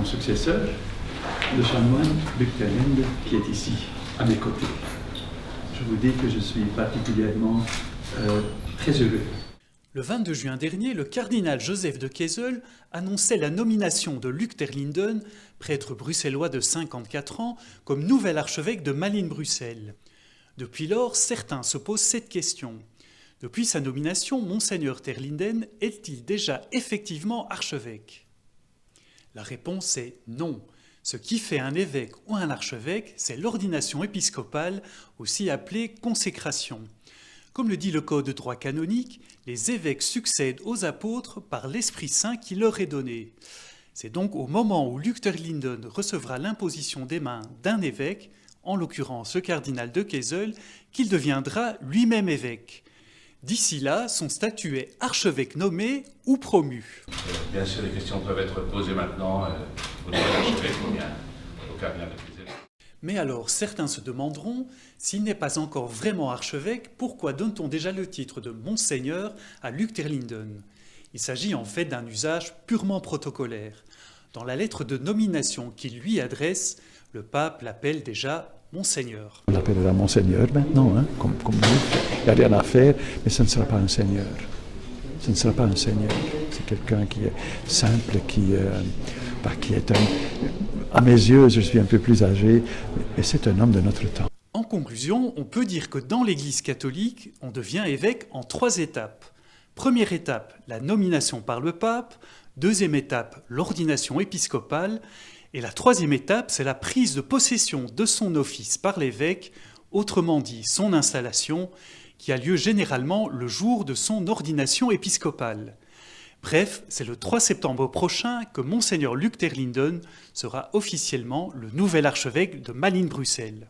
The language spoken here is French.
mon successeur, le chanoine Luc Terlinden, qui est ici, à mes côtés. Je vous dis que je suis particulièrement très heureux. Le 22 juin dernier, le cardinal Joseph de Kessel annonçait la nomination de Luc Terlinden, prêtre bruxellois de 54 ans, comme nouvel archevêque de Malines-Bruxelles. Depuis lors, certains se posent cette question. Depuis sa nomination, Monseigneur Terlinden est-il déjà effectivement archevêque? La réponse est non. Ce qui fait un évêque ou un archevêque, c'est l'ordination épiscopale, aussi appelée consécration. Comme le dit le Code de droit canonique, les évêques succèdent aux apôtres par l'Esprit Saint qui leur est donné. C'est donc au moment où Luc Terlinden recevra l'imposition des mains d'un évêque, en l'occurrence le cardinal de Kessel, qu'il deviendra lui-même évêque. D'ici là, son statut est archevêque nommé ou promu. Bien sûr, les questions peuvent être posées maintenant au niveau de l'archevêque ou bien au cardinal de Kessel. Mais alors, certains se demanderont, s'il n'est pas encore vraiment archevêque, pourquoi donne-t-on déjà le titre de Monseigneur à Luc Terlinden? Il s'agit en fait d'un usage purement protocolaire. Dans la lettre de nomination qu'il lui adresse, le pape l'appelle déjà Monseigneur. On l'appellera Monseigneur maintenant, hein, comme nous. Il n'y a rien à faire, mais ce ne sera pas un Seigneur. Ce ne sera pas un Seigneur. C'est quelqu'un qui est simple, qui est à mes yeux, je suis un peu plus âgé, mais c'est un homme de notre temps. En conclusion, on peut dire que dans l'Église catholique, on devient évêque en 3 étapes. Première étape, la nomination par le pape. Deuxième étape, l'ordination épiscopale. Et la 3e étape, c'est la prise de possession de son office par l'évêque, autrement dit son installation, qui a lieu généralement le jour de son ordination épiscopale. Bref, c'est le 3 septembre prochain que Monseigneur Luc Terlinden sera officiellement le nouvel archevêque de Malines-Bruxelles.